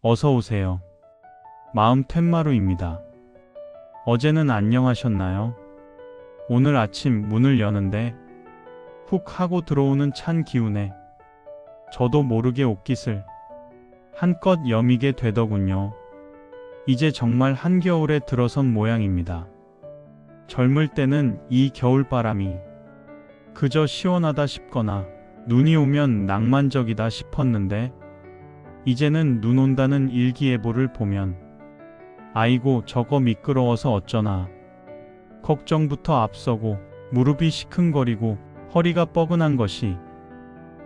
어서 오세요. 마음 텐마루입니다. 어제는 안녕하셨나요? 오늘 아침 문을 여는데 훅 하고 들어오는 찬 기운에 저도 모르게 옷깃을 한껏 여미게 되더군요. 이제 정말 한겨울에 들어선 모양입니다. 젊을 때는 이 겨울바람이 그저 시원하다 싶거나 눈이 오면 낭만적이다 싶었는데 이제는 눈 온다는 일기예보를 보면 아이고 저거 미끄러워서 어쩌나 걱정부터 앞서고 무릎이 시큰거리고 허리가 뻐근한 것이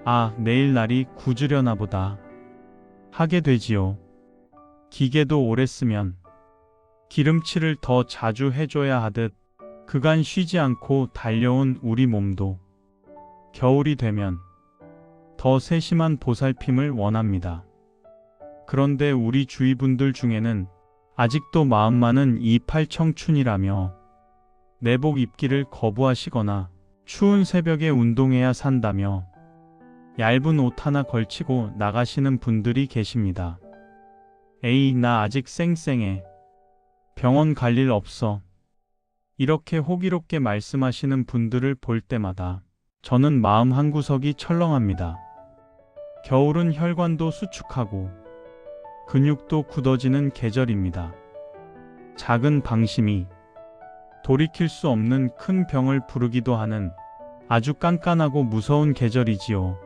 아 내일 날이 굳으려나 보다 하게 되지요. 기계도 오래 쓰면 기름칠을 더 자주 해줘야 하듯 그간 쉬지 않고 달려온 우리 몸도 겨울이 되면 더 세심한 보살핌을 원합니다. 그런데 우리 주위 분들 중에는 아직도 마음만은 28청춘이라며 내복 입기를 거부하시거나 추운 새벽에 운동해야 산다며 얇은 옷 하나 걸치고 나가시는 분들이 계십니다. 에이 나 아직 쌩쌩해. 병원 갈 일 없어. 이렇게 호기롭게 말씀하시는 분들을 볼 때마다 저는 마음 한구석이 철렁합니다. 겨울은 혈관도 수축하고 근육도 굳어지는 계절입니다. 작은 방심이 돌이킬 수 없는 큰 병을 부르기도 하는 아주 깐깐하고 무서운 계절이지요.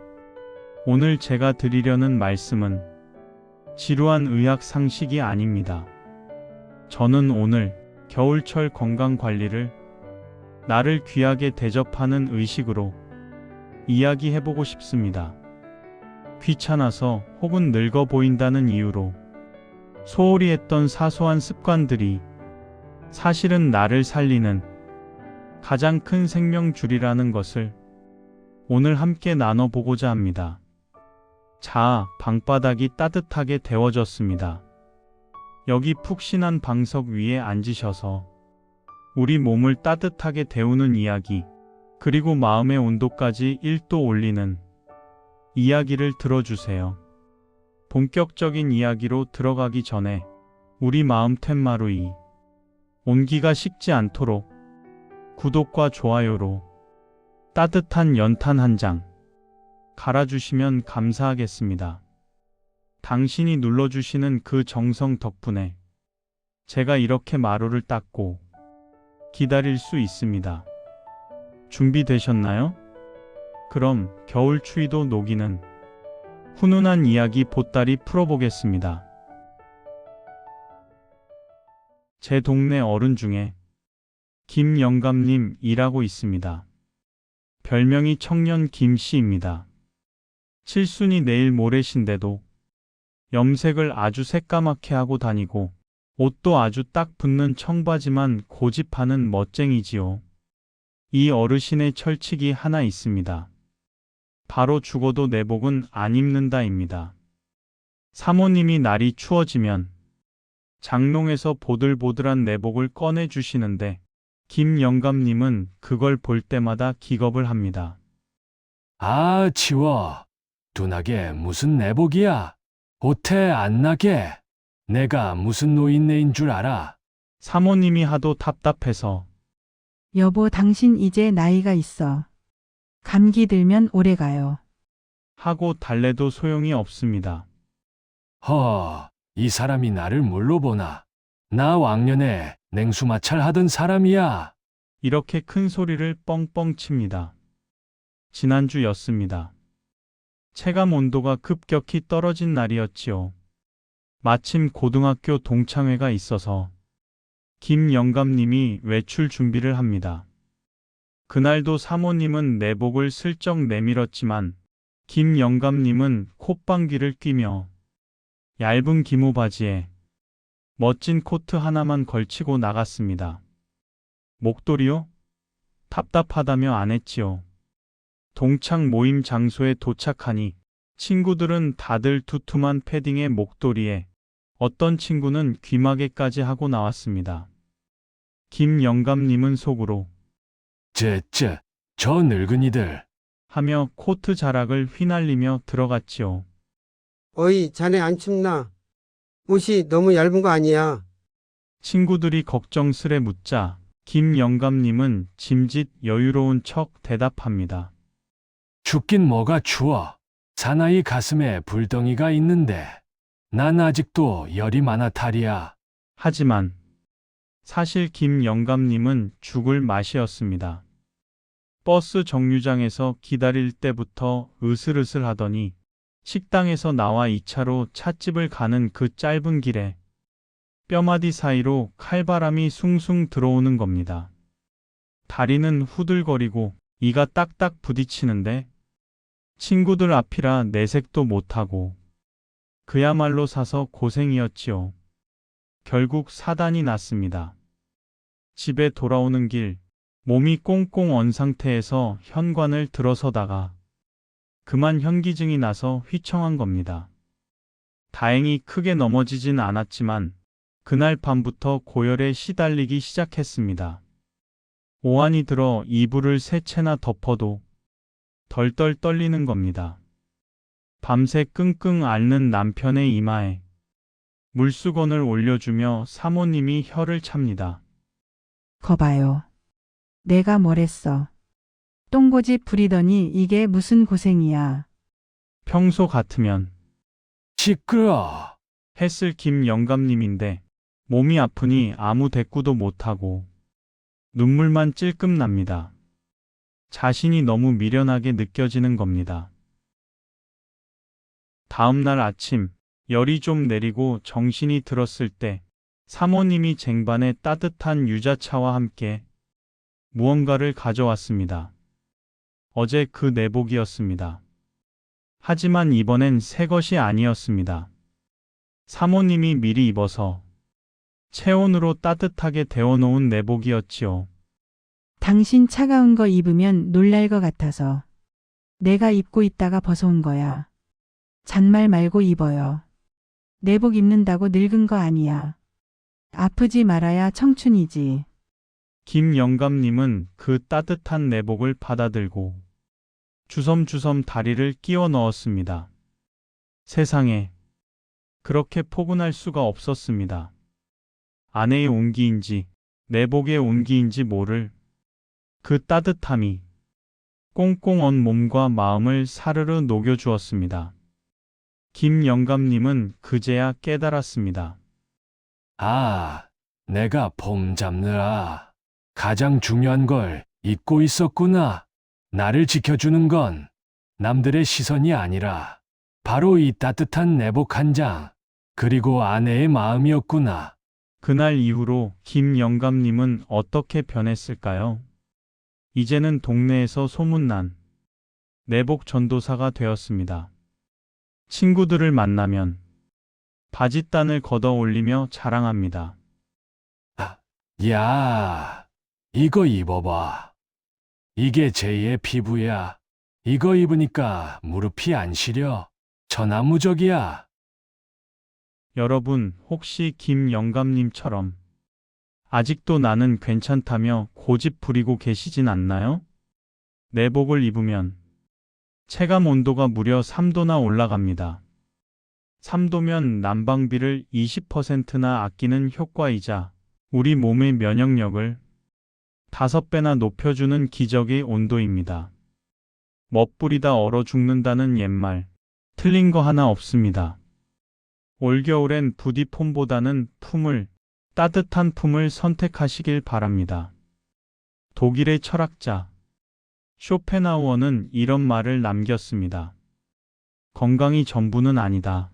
오늘 제가 드리려는 말씀은 지루한 의학 상식이 아닙니다. 저는 오늘 겨울철 건강 관리를 나를 귀하게 대접하는 의식으로 이야기해보고 싶습니다. 귀찮아서 혹은 늙어 보인다는 이유로 소홀히 했던 사소한 습관들이 사실은 나를 살리는 가장 큰 생명줄이라는 것을 오늘 함께 나눠보고자 합니다. 자, 방바닥이 따뜻하게 데워졌습니다. 여기 푹신한 방석 위에 앉으셔서 우리 몸을 따뜻하게 데우는 이야기, 그리고 마음의 온도까지 1도 올리는 이야기를 들어주세요. 본격적인 이야기로 들어가기 전에 우리 마음 텐마루이 온기가 식지 않도록 구독과 좋아요로 따뜻한 연탄 한 장 갈아주시면 감사하겠습니다. 당신이 눌러주시는 그 정성 덕분에 제가 이렇게 마루를 닦고 기다릴 수 있습니다. 준비되셨나요? 그럼 겨울 추위도 녹이는 훈훈한 이야기 보따리 풀어보겠습니다. 제 동네 어른 중에 김영감님 이라고 있습니다. 별명이 청년 김씨입니다. 칠순이 내일 모레신데도 염색을 아주 새까맣게 하고 다니고 옷도 아주 딱 붙는 청바지만 고집하는 멋쟁이지요. 이 어르신의 철칙이 하나 있습니다. 바로 죽어도 내복은 안 입는다입니다. 사모님이 날이 추워지면 장롱에서 보들보들한 내복을 꺼내주시는데 김영감님은 그걸 볼 때마다 기겁을 합니다. 아, 치워. 둔하게 무슨 내복이야. 호태 안 나게. 내가 무슨 노인네인 줄 알아. 사모님이 하도 답답해서 여보, 당신 이제 나이가 있어. 감기 들면 오래 가요. 하고 달래도 소용이 없습니다. 이 사람이 나를 뭘로 보나. 나 왕년에 냉수 마찰하던 사람이야. 이렇게 큰 소리를 뻥뻥 칩니다. 지난주였습니다. 체감 온도가 급격히 떨어진 날이었지요. 마침 고등학교 동창회가 있어서 김 영감님이 외출 준비를 합니다. 그날도 사모님은 내복을 슬쩍 내밀었지만 김 영감님은 콧방귀를 뀌며 얇은 기모 바지에 멋진 코트 하나만 걸치고 나갔습니다. 목도리요? 답답하다며 안 했지요. 동창 모임 장소에 도착하니 친구들은 다들 두툼한 패딩에 목도리에 어떤 친구는 귀마개까지 하고 나왔습니다. 김 영감님은 속으로 저 늙은이들. 하며 코트 자락을 휘날리며 들어갔지요. 어이, 자네 안 춥나? 옷이 너무 얇은 거 아니야? 친구들이 걱정스레 묻자 김 영감님은 짐짓 여유로운 척 대답합니다. 춥긴 뭐가 추워. 사나이 가슴에 불덩이가 있는데 난 아직도 열이 많아 탈이야. 하지만 사실 김 영감님은 죽을 맛이었습니다. 버스 정류장에서 기다릴 때부터 으슬으슬 하더니 식당에서 나와 2차로 찻집을 가는 그 짧은 길에 뼈마디 사이로 칼바람이 숭숭 들어오는 겁니다. 다리는 후들거리고 이가 딱딱 부딪히는데 친구들 앞이라 내색도 못하고 그야말로 사서 고생이었지요. 결국 사단이 났습니다. 집에 돌아오는 길 몸이 꽁꽁 언 상태에서 현관을 들어서다가 그만 현기증이 나서 휘청한 겁니다. 다행히 크게 넘어지진 않았지만 그날 밤부터 고열에 시달리기 시작했습니다. 오한이 들어 이불을 3채나 덮어도 덜덜 떨리는 겁니다. 밤새 끙끙 앓는 남편의 이마에 물수건을 올려주며 사모님이 혀를 찹니다. 거봐요. 내가 뭐랬어. 똥고집 부리더니 이게 무슨 고생이야. 평소 같으면 시끄러. 했을 김 영감님인데 몸이 아프니 아무 대꾸도 못하고 눈물만 찔끔 납니다. 자신이 너무 미련하게 느껴지는 겁니다. 다음 날 아침 열이 좀 내리고 정신이 들었을 때 사모님이 쟁반에 따뜻한 유자차와 함께 무언가를 가져왔습니다. 어제 그 내복이었습니다. 하지만 이번엔 새 것이 아니었습니다. 사모님이 미리 입어서 체온으로 따뜻하게 데워놓은 내복이었지요. 당신 차가운 거 입으면 놀랄 것 같아서 내가 입고 있다가 벗어온 거야. 잔말 말고 입어요. 내복 입는다고 늙은 거 아니야. 아프지 말아야 청춘이지. 김 영감님은 그 따뜻한 내복을 받아들고 주섬주섬 다리를 끼워 넣었습니다. 세상에 그렇게 포근할 수가 없었습니다. 아내의 온기인지 내복의 온기인지 모를 그 따뜻함이 꽁꽁 언 몸과 마음을 사르르 녹여주었습니다. 김 영감님은 그제야 깨달았습니다. 아, 내가 봄 잡느라 가장 중요한 걸 잊고 있었구나. 나를 지켜주는 건 남들의 시선이 아니라 바로 이 따뜻한 내복 한 장, 그리고 아내의 마음이었구나. 그날 이후로 김 영감님은 어떻게 변했을까요? 이제는 동네에서 소문난 내복 전도사가 되었습니다. 친구들을 만나면 바짓단을 걷어 올리며 자랑합니다. 야, 이거 입어봐. 이게 제2의 피부야. 이거 입으니까 무릎이 안 시려. 천하무적이야. 여러분, 혹시 김 영감님처럼 아직도 나는 괜찮다며 고집 부리고 계시진 않나요? 내복을 입으면 체감 온도가 무려 3도나 올라갑니다. 3도면 난방비를 20%나 아끼는 효과이자 우리 몸의 면역력을 5배나 높여주는 기적의 온도입니다. 멋부리다 얼어 죽는다는 옛말, 틀린 거 하나 없습니다. 올겨울엔 부디 폼보다는 품을, 따뜻한 품을 선택하시길 바랍니다. 독일의 철학자 쇼펜하우어는 이런 말을 남겼습니다. 건강이 전부는 아니다.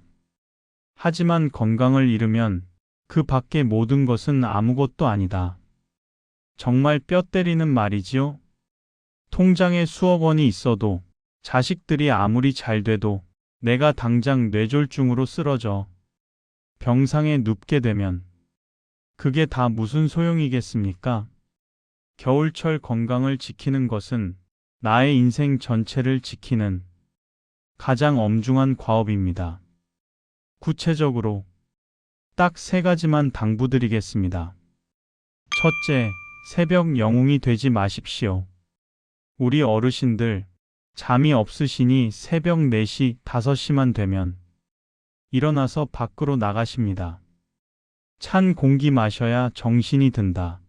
하지만 건강을 잃으면 그 밖의 모든 것은 아무것도 아니다. 정말 뼈 때리는 말이지요? 통장에 수억 원이 있어도 자식들이 아무리 잘 돼도 내가 당장 뇌졸중으로 쓰러져 병상에 눕게 되면 그게 다 무슨 소용이겠습니까? 겨울철 건강을 지키는 것은 나의 인생 전체를 지키는 가장 엄중한 과업입니다. 구체적으로 딱 3가지만 당부드리겠습니다. 첫째, 새벽 영웅이 되지 마십시오. 우리 어르신들 잠이 없으시니 새벽 4시, 5시만 되면 일어나서 밖으로 나가십니다. 찬 공기 마셔야 정신이 든다.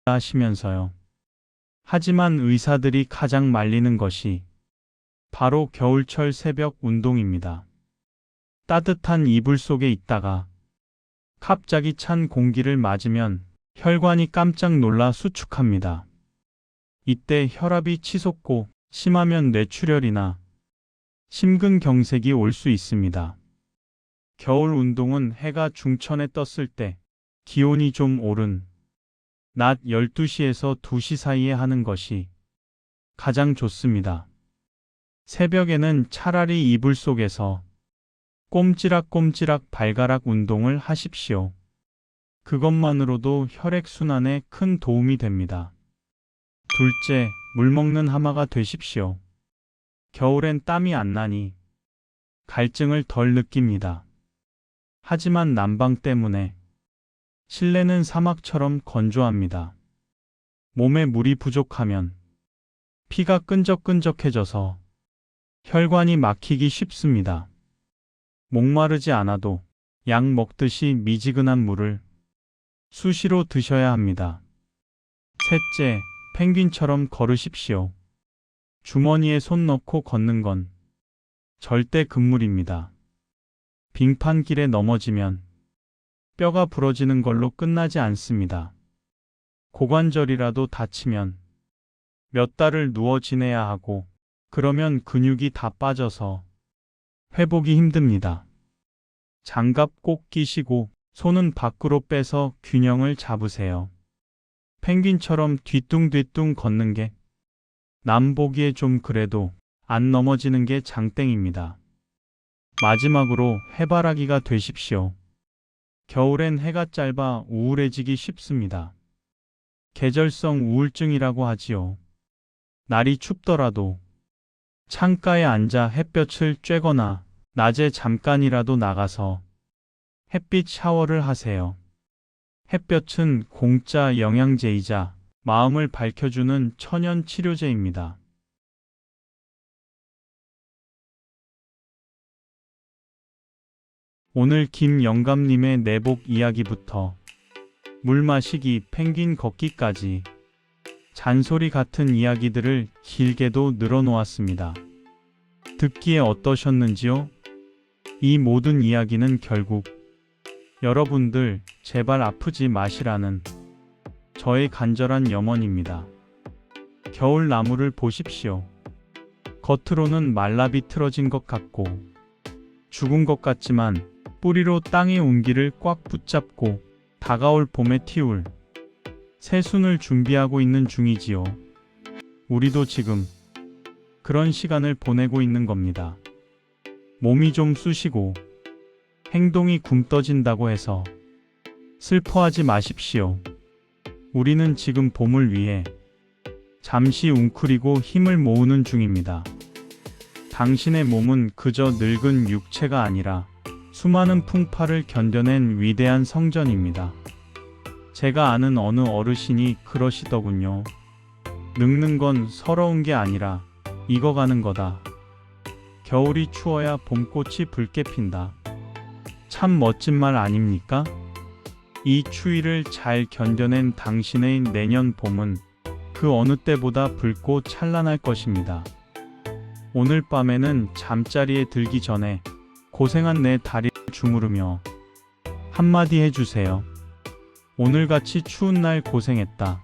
하시면서요. 하지만 의사들이 가장 말리는 것이 바로 겨울철 새벽 운동입니다. 따뜻한 이불 속에 있다가 갑자기 찬 공기를 맞으면 혈관이 깜짝 놀라 수축합니다. 이때 혈압이 치솟고 심하면 뇌출혈이나 심근경색이 올 수 있습니다. 겨울 운동은 해가 중천에 떴을 때 기온이 좀 오른 낮 12시에서 2시 사이에 하는 것이 가장 좋습니다. 새벽에는 차라리 이불 속에서 꼼지락꼼지락 발가락 운동을 하십시오. 그것만으로도 혈액순환에 큰 도움이 됩니다. 둘째, 물 먹는 하마가 되십시오. 겨울엔 땀이 안 나니 갈증을 덜 느낍니다. 하지만 난방 때문에 실내는 사막처럼 건조합니다. 몸에 물이 부족하면 피가 끈적끈적해져서 혈관이 막히기 쉽습니다. 목마르지 않아도 약 먹듯이 미지근한 물을 수시로 드셔야 합니다. 셋째, 펭귄처럼 걸으십시오. 주머니에 손 넣고 걷는 건 절대 금물입니다. 빙판길에 넘어지면 뼈가 부러지는 걸로 끝나지 않습니다. 고관절이라도 다치면 몇 달을 누워 지내야 하고 그러면 근육이 다 빠져서 회복이 힘듭니다. 장갑 꼭 끼시고 손은 밖으로 빼서 균형을 잡으세요. 펭귄처럼 뒤뚱뒤뚱 걷는 게 남 보기에 좀 그래도 안 넘어지는 게 장땡입니다. 마지막으로 해바라기가 되십시오. 겨울엔 해가 짧아 우울해지기 쉽습니다. 계절성 우울증이라고 하지요. 날이 춥더라도 창가에 앉아 햇볕을 쬐거나 낮에 잠깐이라도 나가서 햇빛 샤워를 하세요. 햇볕은 공짜 영양제이자 마음을 밝혀주는 천연 치료제입니다. 오늘 김영감님의 내복 이야기부터 물 마시기, 펭귄 걷기까지 잔소리 같은 이야기들을 길게도 늘어놓았습니다. 듣기에 어떠셨는지요? 이 모든 이야기는 결국 여러분들 제발 아프지 마시라는 저의 간절한 염원입니다. 겨울 나무를 보십시오. 겉으로는 말라 비틀어진 것 같고 죽은 것 같지만 뿌리로 땅의 온기를 꽉 붙잡고 다가올 봄에 튀울 새순을 준비하고 있는 중이지요. 우리도 지금 그런 시간을 보내고 있는 겁니다. 몸이 좀 쑤시고 행동이 굼떠진다고 해서 슬퍼하지 마십시오. 우리는 지금 봄을 위해 잠시 웅크리고 힘을 모으는 중입니다. 당신의 몸은 그저 늙은 육체가 아니라 수많은 풍파를 견뎌낸 위대한 성전입니다. 제가 아는 어느 어르신이 그러시더군요. 늙는 건 서러운 게 아니라 익어가는 거다. 겨울이 추워야 봄꽃이 붉게 핀다. 참 멋진 말 아닙니까? 이 추위를 잘 견뎌낸 당신의 내년 봄은 그 어느 때보다 붉고 찬란할 것입니다. 오늘 밤에는 잠자리에 들기 전에 고생한 내 다리를 주무르며 한마디 해주세요. 오늘같이 추운 날 고생했다.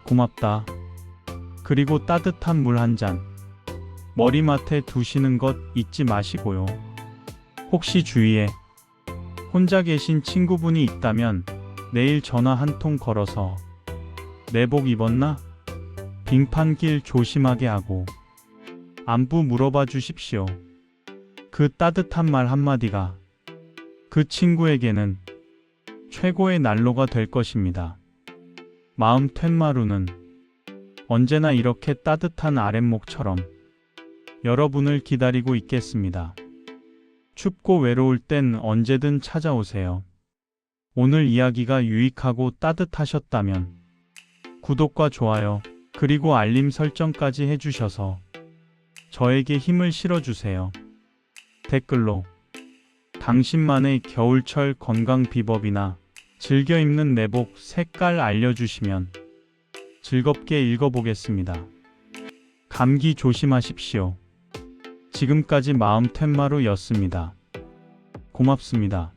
고맙다. 그리고 따뜻한 물 한 잔 머리맡에 두시는 것 잊지 마시고요. 혹시 주위에 혼자 계신 친구분이 있다면 내일 전화 한 통 걸어서 내복 입었나? 빙판길 조심하게 하고 안부 물어봐 주십시오. 그 따뜻한 말 한마디가 그 친구에게는 최고의 난로가 될 것입니다. 마음 툇마루는 언제나 이렇게 따뜻한 아랫목처럼 여러분을 기다리고 있겠습니다. 춥고 외로울 땐 언제든 찾아오세요. 오늘 이야기가 유익하고 따뜻하셨다면 구독과 좋아요 그리고 알림 설정까지 해주셔서 저에게 힘을 실어주세요. 댓글로 당신만의 겨울철 건강 비법이나 즐겨 입는 내복 색깔 알려주시면 즐겁게 읽어보겠습니다. 감기 조심하십시오. 지금까지 마음텐마루였습니다. 고맙습니다.